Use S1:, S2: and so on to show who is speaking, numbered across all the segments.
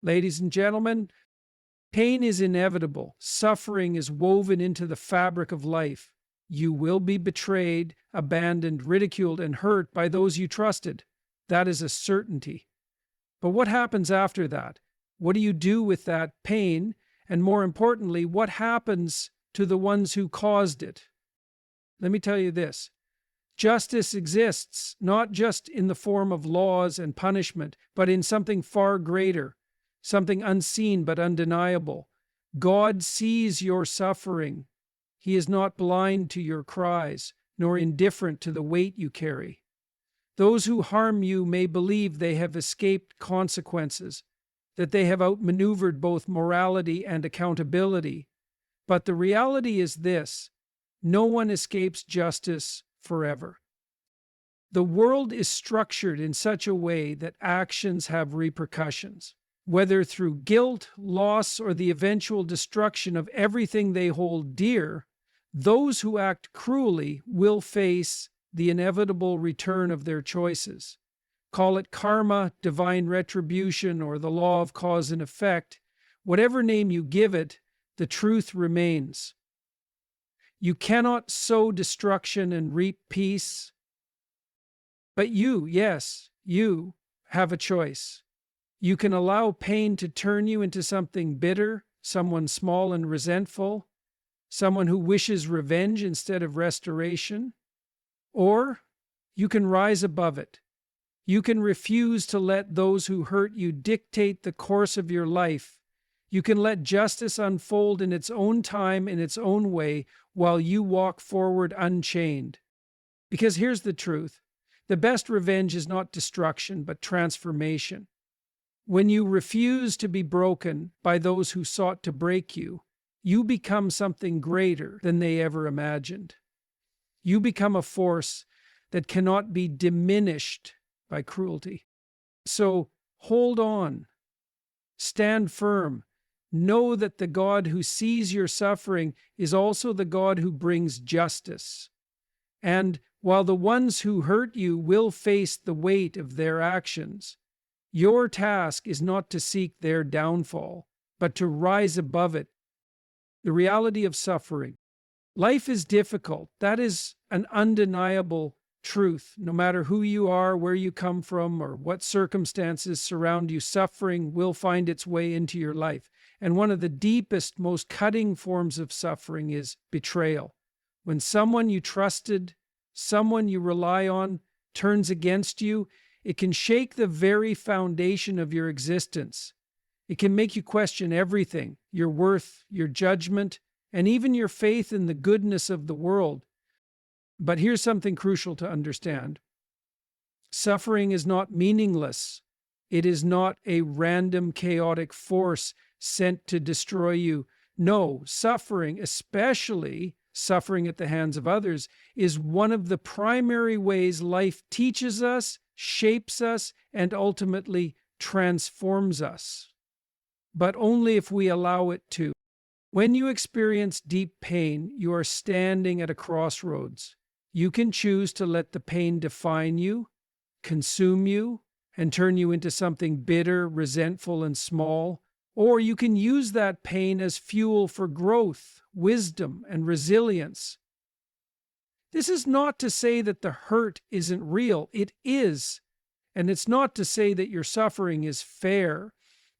S1: Ladies and gentlemen, pain is inevitable. Suffering is woven into the fabric of life. You will be betrayed, abandoned, ridiculed, and hurt by those you trusted. That is a certainty. But what happens after that? What do you do with that pain? And more importantly, what happens to the ones who caused it? Let me tell you this. Justice exists not just in the form of laws and punishment, but in something far greater, something unseen but undeniable. God sees your suffering. He is not blind to your cries, nor indifferent to the weight you carry. Those who harm you may believe they have escaped consequences, that they have outmaneuvered both morality and accountability. But the reality is this: no one escapes justice forever. The world is structured in such a way that actions have repercussions. Whether through guilt, loss, or the eventual destruction of everything they hold dear, those who act cruelly will face the inevitable return of their choices. Call it karma, divine retribution, or the law of cause and effect. Whatever name you give it, the truth remains. You cannot sow destruction and reap peace. But you, yes, you have a choice. You can allow pain to turn you into something bitter, someone small and resentful, someone who wishes revenge instead of restoration. Or you can rise above it. You can refuse to let those who hurt you dictate the course of your life. You can let justice unfold in its own time, in its own way, while you walk forward unchained. Because here's the truth. The best revenge is not destruction, but transformation. When you refuse to be broken by those who sought to break you, you become something greater than they ever imagined. You become a force that cannot be diminished by cruelty. So hold on. Stand firm. Know that the God who sees your suffering is also the God who brings justice. And while the ones who hurt you will face the weight of their actions, your task is not to seek their downfall, but to rise above it. The reality of suffering. Life is difficult. That is an undeniable truth. No matter who you are, where you come from, or what circumstances surround you, suffering will find its way into your life. And one of the deepest, most cutting forms of suffering is betrayal. When someone you trusted, someone you rely on, turns against you, it can shake the very foundation of your existence. It can make you question everything, your worth, your judgment, and even your faith in the goodness of the world. But here's something crucial to understand. Suffering is not meaningless. It is not a random, chaotic force sent to destroy you. No, suffering, especially suffering at the hands of others, is one of the primary ways life teaches us, shapes us, and ultimately transforms us. But only if we allow it to. When you experience deep pain, you are standing at a crossroads. You can choose to let the pain define you, consume you, and turn you into something bitter, resentful, and small. Or you can use that pain as fuel for growth, wisdom, and resilience. This is not to say that the hurt isn't real. It is. And it's not to say that your suffering is fair,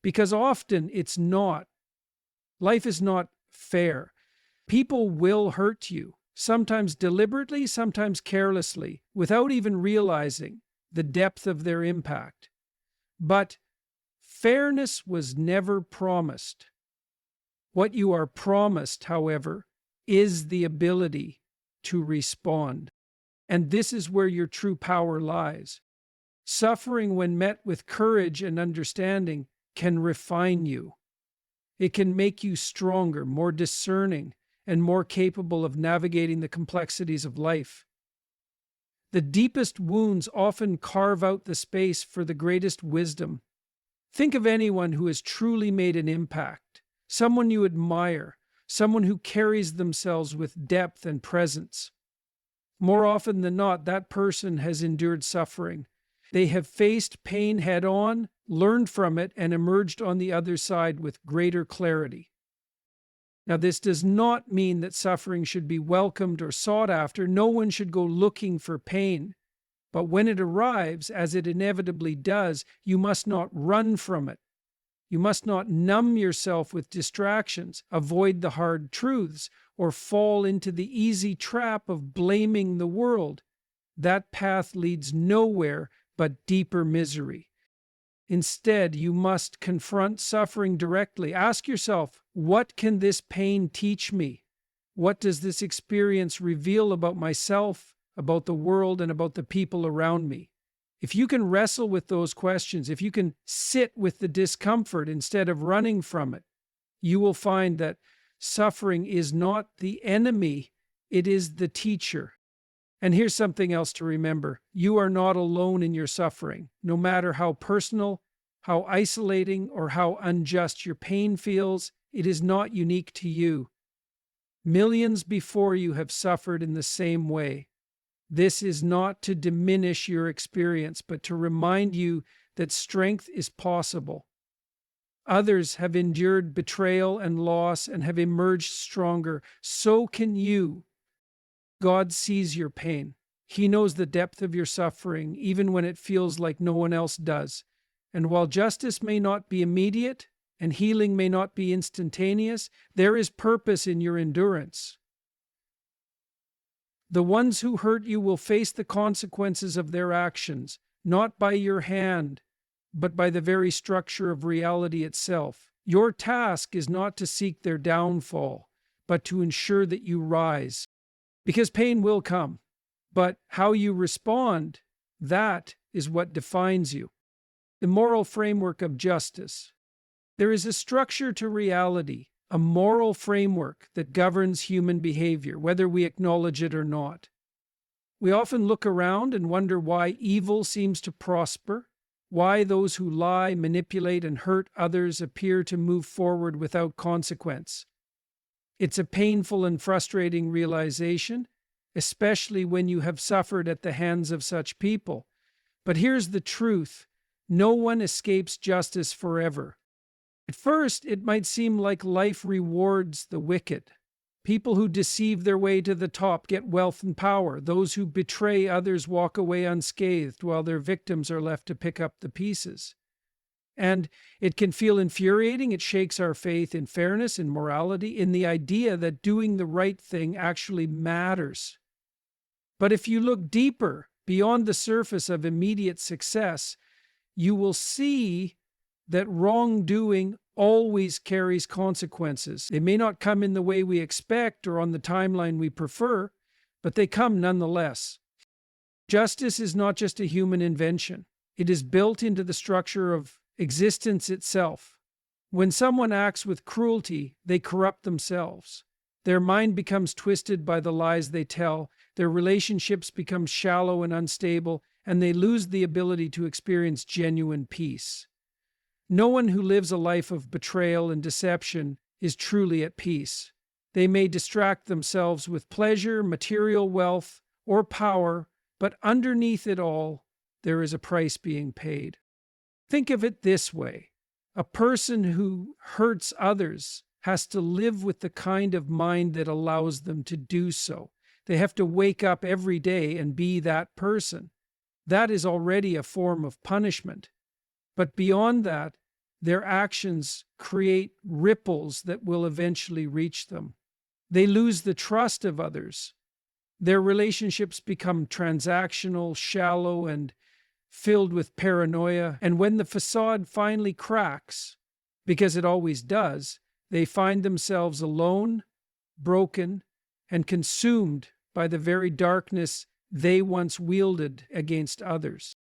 S1: because often it's not. Life is not fair. People will hurt you, sometimes deliberately, sometimes carelessly, without even realizing the depth of their impact. But fairness was never promised. What you are promised, however, is the ability to respond. And this is where your true power lies. Suffering, when met with courage and understanding, can refine you. It can make you stronger, more discerning, and more capable of navigating the complexities of life. The deepest wounds often carve out the space for the greatest wisdom. Think of anyone who has truly made an impact, someone you admire, someone who carries themselves with depth and presence. More often than not, that person has endured suffering. They have faced pain head on, learned from it, and emerged on the other side with greater clarity. Now, this does not mean that suffering should be welcomed or sought after. No one should go looking for pain. But when it arrives, as it inevitably does, you must not run from it. You must not numb yourself with distractions, avoid the hard truths, or fall into the easy trap of blaming the world. That path leads nowhere but deeper misery. Instead, you must confront suffering directly. Ask yourself, what can this pain teach me? What does this experience reveal about myself, about the world, and about the people around me? If you can wrestle with those questions, if you can sit with the discomfort instead of running from it, you will find that suffering is not the enemy, it is the teacher. And here's something else to remember. You are not alone in your suffering. No matter how personal, how isolating, or how unjust your pain feels, it is not unique to you. Millions before you have suffered in the same way. This is not to diminish your experience, but to remind you that strength is possible. Others have endured betrayal and loss and have emerged stronger. So can you. God sees your pain. He knows the depth of your suffering, even when it feels like no one else does. And while justice may not be immediate and healing may not be instantaneous, there is purpose in your endurance. The ones who hurt you will face the consequences of their actions, not by your hand, but by the very structure of reality itself. Your task is not to seek their downfall, but to ensure that you rise. Because pain will come, but how you respond, that is what defines you. The moral framework of justice. There is a structure to reality, a moral framework that governs human behavior, whether we acknowledge it or not. We often look around and wonder why evil seems to prosper, why those who lie, manipulate, and hurt others appear to move forward without consequence. It's a painful and frustrating realization, especially when you have suffered at the hands of such people. But here's the truth: no one escapes justice forever. At first, it might seem like life rewards the wicked. People who deceive their way to the top get wealth and power. Those who betray others walk away unscathed, while their victims are left to pick up the pieces. And it can feel infuriating. It shakes our faith in fairness, in morality, in the idea that doing the right thing actually matters. But if you look deeper, beyond the surface of immediate success, you will see that wrongdoing always carries consequences. They may not come in the way we expect or on the timeline we prefer, but they come nonetheless. Justice is not just a human invention. It is built into the structure of existence itself. When someone acts with cruelty, they corrupt themselves. Their mind becomes twisted by the lies they tell, their relationships become shallow and unstable, and they lose the ability to experience genuine peace. No one who lives a life of betrayal and deception is truly at peace. They may distract themselves with pleasure, material wealth, or power, but underneath it all, there is a price being paid. Think of it this way: a person who hurts others has to live with the kind of mind that allows them to do so. They have to wake up every day and be that person. That is already a form of punishment. But beyond that, their actions create ripples that will eventually reach them. They lose the trust of others. Their relationships become transactional, shallow, and filled with paranoia. And when the facade finally cracks, because it always does, they find themselves alone, broken, and consumed by the very darkness they once wielded against others.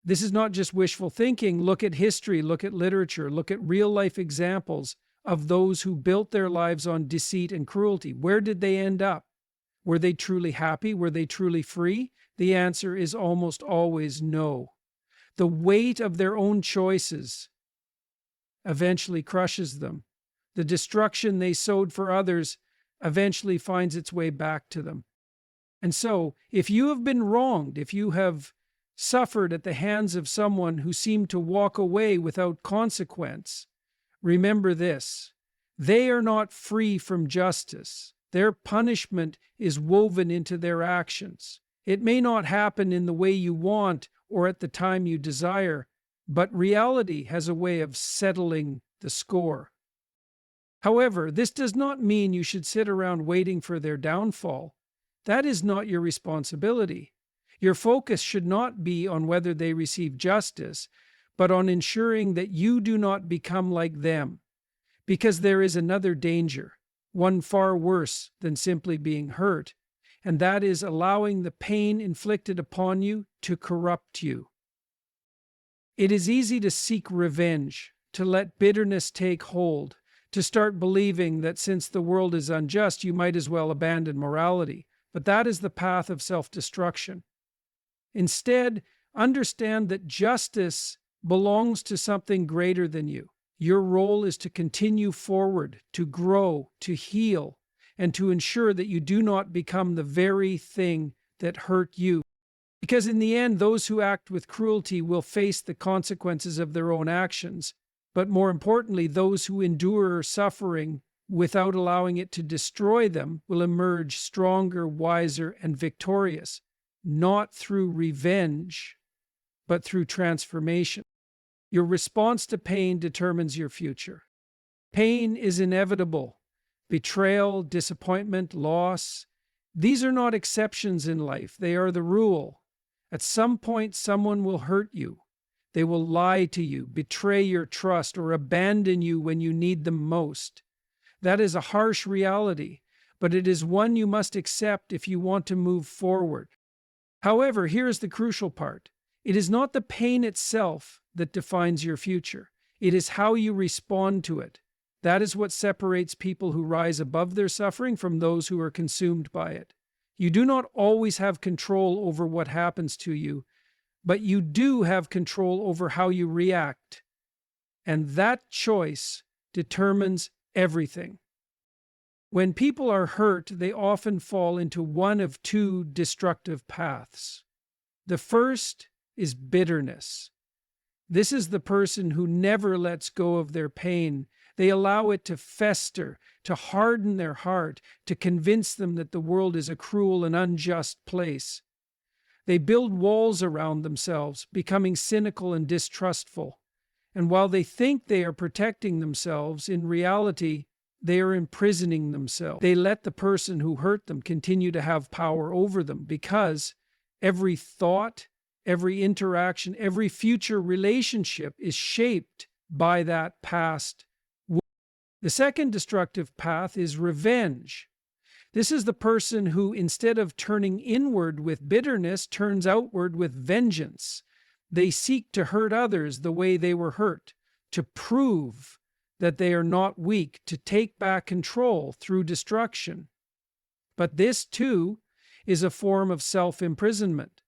S1: This is not just wishful thinking. Look at history, look at literature, look at real-life examples of those who built their lives on deceit and cruelty. Where did they end up? Were they truly happy? Were they truly free? The answer is almost always no. The weight of their own choices eventually crushes them. The destruction they sowed for others eventually finds its way back to them. And so, if you have been wronged, if you have suffered at the hands of someone who seemed to walk away without consequence, remember this: they are not free from justice. Their punishment is woven into their actions. It may not happen in the way you want or at the time you desire, but reality has a way of settling the score. However, this does not mean you should sit around waiting for their downfall. That is not your responsibility. Your focus should not be on whether they receive justice, but on ensuring that you do not become like them. Because there is another danger, one far worse than simply being hurt, and that is allowing the pain inflicted upon you to corrupt you. It is easy to seek revenge, to let bitterness take hold, to start believing that since the world is unjust, you might as well abandon morality. But that is the path of self-destruction. Instead, understand that justice belongs to something greater than you. Your role is to continue forward, to grow, to heal, and to ensure that you do not become the very thing that hurt you. Because in the end, those who act with cruelty will face the consequences of their own actions. But more importantly, those who endure suffering without allowing it to destroy them will emerge stronger, wiser, and victorious, not through revenge, but through transformation. Your response to pain determines your future. Pain is inevitable. Betrayal, disappointment, loss, these are not exceptions in life. They are the rule. At some point, someone will hurt you. They will lie to you, betray your trust, or abandon you when you need them most. That is a harsh reality, but it is one you must accept if you want to move forward. However, here is the crucial part. It is not the pain itself that defines your future. It is how you respond to it. That is what separates people who rise above their suffering from those who are consumed by it. You do not always have control over what happens to you, but you do have control over how you react. And that choice determines everything. When people are hurt, they often fall into one of two destructive paths. The first is bitterness. This is the person who never lets go of their pain. They allow it to fester, to harden their heart, to convince them that the world is a cruel and unjust place. They build walls around themselves, becoming cynical and distrustful. And while they think they are protecting themselves, in reality, they are imprisoning themselves. They let the person who hurt them continue to have power over them because every thought, every interaction, every future relationship is shaped by that past. The second destructive path is revenge. This is the person who, instead of turning inward with bitterness, turns outward with vengeance. They seek to hurt others the way they were hurt, to prove that they are not weak, to take back control through destruction. But this, too, is a form of self-imprisonment.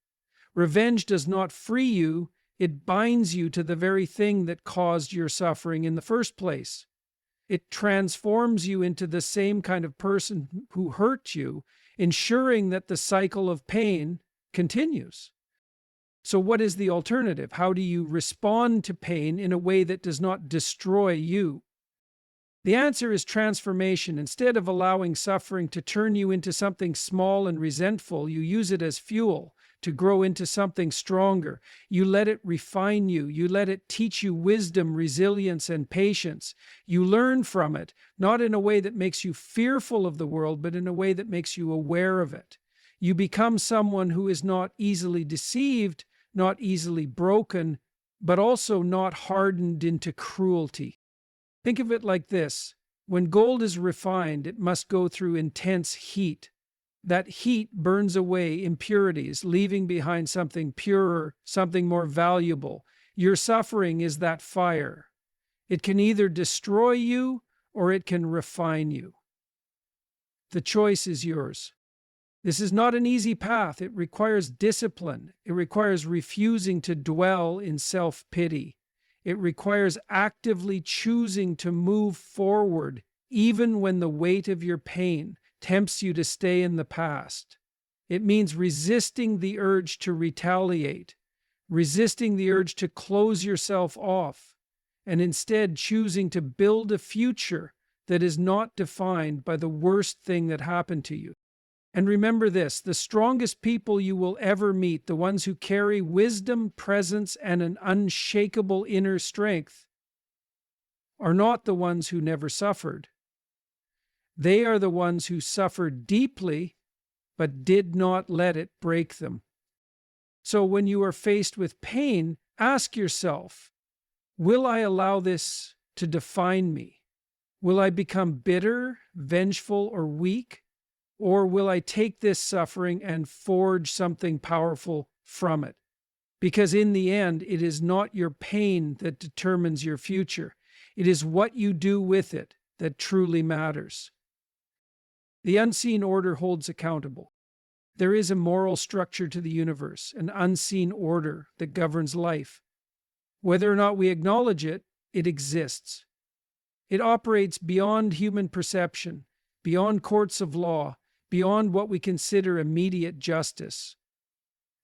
S1: Revenge does not free you, it binds you to the very thing that caused your suffering in the first place. It transforms you into the same kind of person who hurt you, ensuring that the cycle of pain continues. So what is the alternative? How do you respond to pain in a way that does not destroy you? The answer is transformation. Instead of allowing suffering to turn you into something small and resentful, you use it as fuel to grow into something stronger. You let it refine you. You let it teach you wisdom, resilience, and patience. You learn from it, not in a way that makes you fearful of the world, but in a way that makes you aware of it. You become someone who is not easily deceived, not easily broken, but also not hardened into cruelty. Think of it like this. When gold is refined, it must go through intense heat. That heat burns away impurities, leaving behind something purer, something more valuable. Your suffering is that fire. It can either destroy you or it can refine you. The choice is yours. This is not an easy path. It requires discipline. It requires refusing to dwell in self-pity. It requires actively choosing to move forward, even when the weight of your pain tempts you to stay in the past. It means resisting the urge to retaliate, resisting the urge to close yourself off, and instead choosing to build a future that is not defined by the worst thing that happened to you. And remember this, the strongest people you will ever meet, the ones who carry wisdom, presence, and an unshakable inner strength, are not the ones who never suffered. They are the ones who suffered deeply, but did not let it break them. So when you are faced with pain, ask yourself, will I allow this to define me? Will I become bitter, vengeful, or weak? Or will I take this suffering and forge something powerful from it? Because in the end, it is not your pain that determines your future. It is what you do with it that truly matters. The unseen order holds accountable. There is a moral structure to the universe, an unseen order that governs life. Whether or not we acknowledge it, it exists. It operates beyond human perception, beyond courts of law, beyond what we consider immediate justice.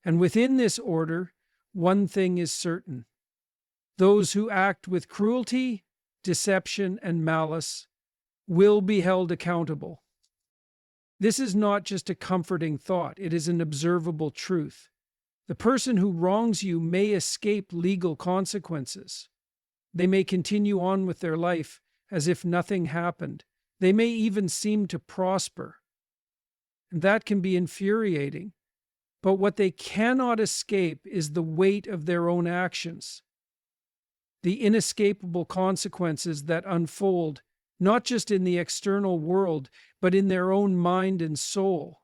S1: And within this order, one thing is certain. Those who act with cruelty, deception, and malice will be held accountable. This is not just a comforting thought, it is an observable truth. The person who wrongs you may escape legal consequences. They may continue on with their life as if nothing happened. They may even seem to prosper. And that can be infuriating. But what they cannot escape is the weight of their own actions. The inescapable consequences that unfold, not just in the external world, but in their own mind and soul.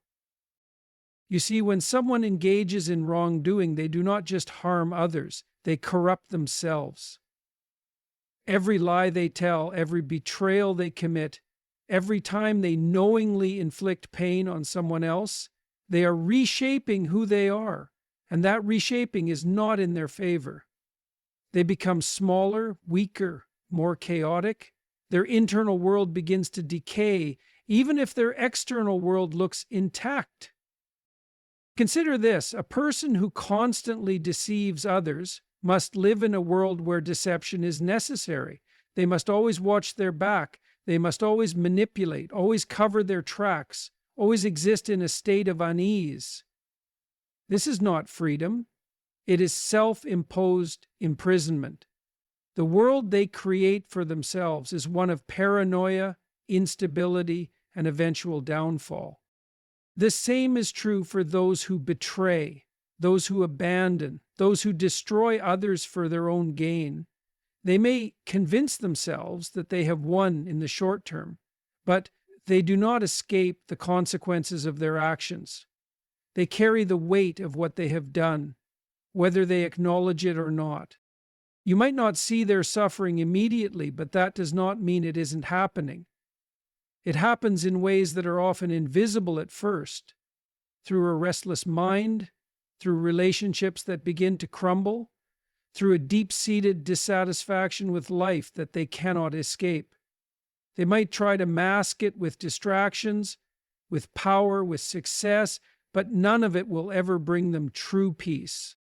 S1: You see, when someone engages in wrongdoing, they do not just harm others, they corrupt themselves. Every lie they tell, every betrayal they commit, every time they knowingly inflict pain on someone else, they are reshaping who they are, and that reshaping is not in their favor. They become smaller, weaker, more chaotic. Their internal world begins to decay, even if their external world looks intact. Consider this, a person who constantly deceives others must live in a world where deception is necessary. They must always watch their back. They must always manipulate, always cover their tracks, always exist in a state of unease. This is not freedom. It is self-imposed imprisonment. The world they create for themselves is one of paranoia, instability, and eventual downfall. The same is true for those who betray, those who abandon, those who destroy others for their own gain. They may convince themselves that they have won in the short term, but they do not escape the consequences of their actions. They carry the weight of what they have done, whether they acknowledge it or not. You might not see their suffering immediately, but that does not mean it isn't happening. It happens in ways that are often invisible at first, through a restless mind, through relationships that begin to crumble, through a deep-seated dissatisfaction with life that they cannot escape. They might try to mask it with distractions, with power, with success, but none of it will ever bring them true peace.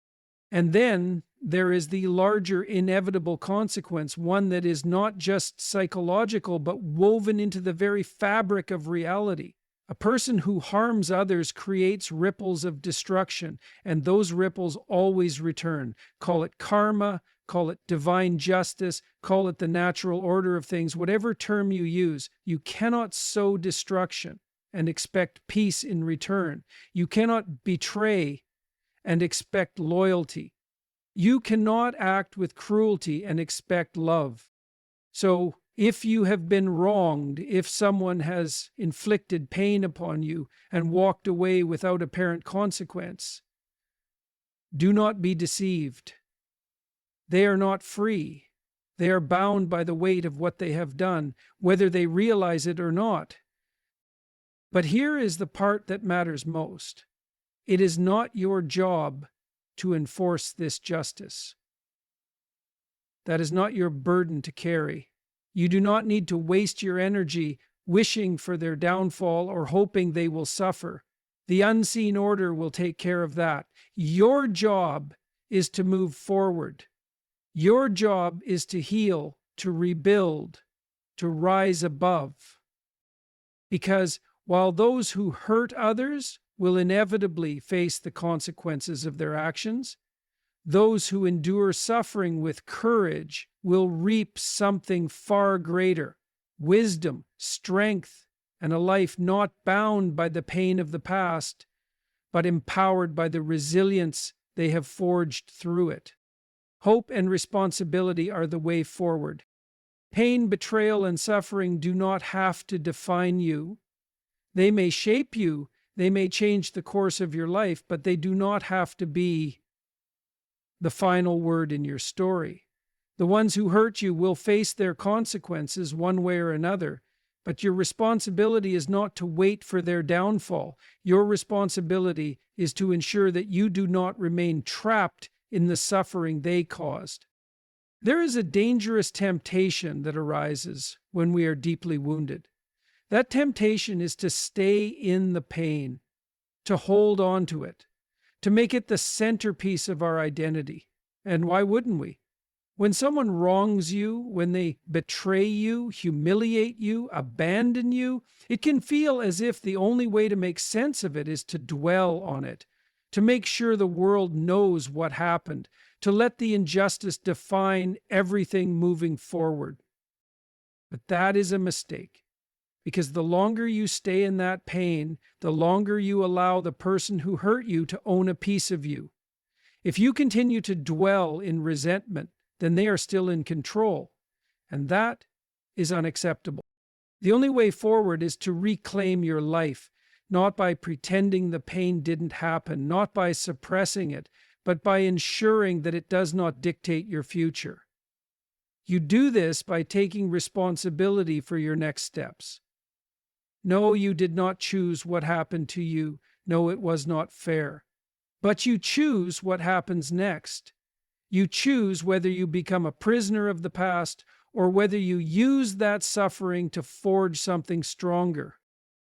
S1: And then there is the larger inevitable consequence, one that is not just psychological, but woven into the very fabric of reality. A person who harms others creates ripples of destruction, and those ripples always return. Call it karma, call it divine justice, call it the natural order of things, whatever term you use. You cannot sow destruction and expect peace in return. You cannot betray and expect loyalty. You cannot act with cruelty and expect love. So, if you have been wronged, if someone has inflicted pain upon you and walked away without apparent consequence, do not be deceived. They are not free. They are bound by the weight of what they have done, whether they realize it or not. But here is the part that matters most. It is not your job to enforce this justice. That is not your burden to carry. You do not need to waste your energy wishing for their downfall or hoping they will suffer. The unseen order will take care of that. Your job is to move forward. Your job is to heal, to rebuild, to rise above. Because while those who hurt others will inevitably face the consequences of their actions, those who endure suffering with courage will reap something far greater: wisdom, strength, and a life not bound by the pain of the past, but empowered by the resilience they have forged through it. Hope and responsibility are the way forward. Pain, betrayal, and suffering do not have to define you. They may shape you, they may change the course of your life, but they do not have to be the final word in your story. The ones who hurt you will face their consequences one way or another, but your responsibility is not to wait for their downfall. Your responsibility is to ensure that you do not remain trapped in the suffering they caused. There is a dangerous temptation that arises when we are deeply wounded. That temptation is to stay in the pain, to hold on to it, to make it the centerpiece of our identity. And why wouldn't we? When someone wrongs you, when they betray you, humiliate you, abandon you, it can feel as if the only way to make sense of it is to dwell on it, to make sure the world knows what happened, to let the injustice define everything moving forward. But that is a mistake, because the longer you stay in that pain, the longer you allow the person who hurt you to own a piece of you. If you continue to dwell in resentment, then they are still in control, and that is unacceptable. The only way forward is to reclaim your life, not by pretending the pain didn't happen, not by suppressing it, but by ensuring that it does not dictate your future. You do this by taking responsibility for your next steps. No, you did not choose what happened to you. No, it was not fair. But you choose what happens next. You choose whether you become a prisoner of the past or whether you use that suffering to forge something stronger.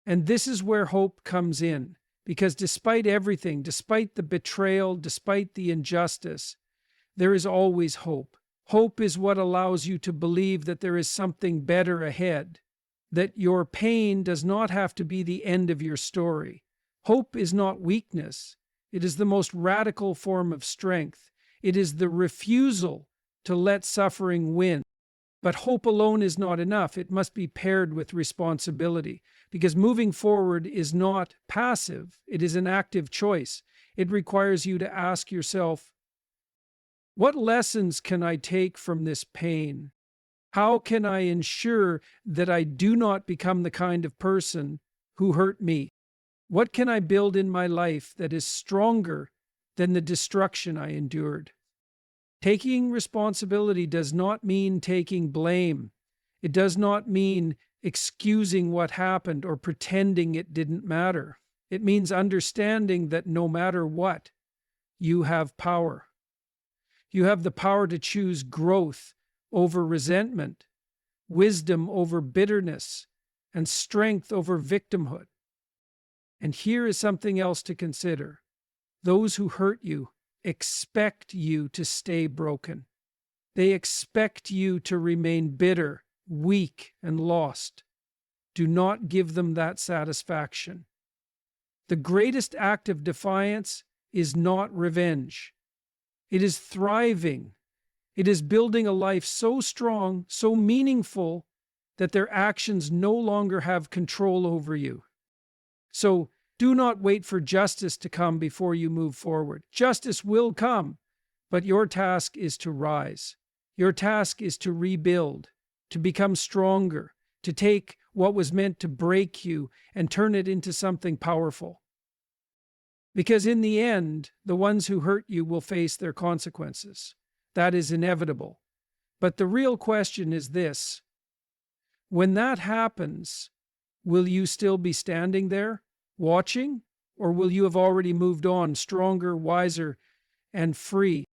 S1: And this is where hope comes in, because despite everything, despite the betrayal, despite the injustice, there is always hope. Hope is what allows you to believe that there is something better ahead, that your pain does not have to be the end of your story. Hope is not weakness. It is the most radical form of strength. It is the refusal to let suffering win. But hope alone is not enough. It must be paired with responsibility, because moving forward is not passive. It is an active choice. It requires you to ask yourself, what lessons can I take from this pain? How can I ensure that I do not become the kind of person who hurt me? What can I build in my life that is stronger than the destruction I endured? Taking responsibility does not mean taking blame. It does not mean excusing what happened or pretending it didn't matter. It means understanding that no matter what, you have power. You have the power to choose growth over resentment, wisdom over bitterness, and strength over victimhood. And here is something else to consider. Those who hurt you expect you to stay broken. They expect you to remain bitter, weak, and lost. Do not give them that satisfaction. The greatest act of defiance is not revenge. It is thriving. It is building a life so strong, so meaningful, that their actions no longer have control over you. So, do not wait for justice to come before you move forward. Justice will come, but your task is to rise. Your task is to rebuild, to become stronger, to take what was meant to break you and turn it into something powerful. Because in the end, the ones who hurt you will face their consequences. That is inevitable. But the real question is this: when that happens, will you still be standing there, watching, or will you have already moved on, stronger, wiser, and free?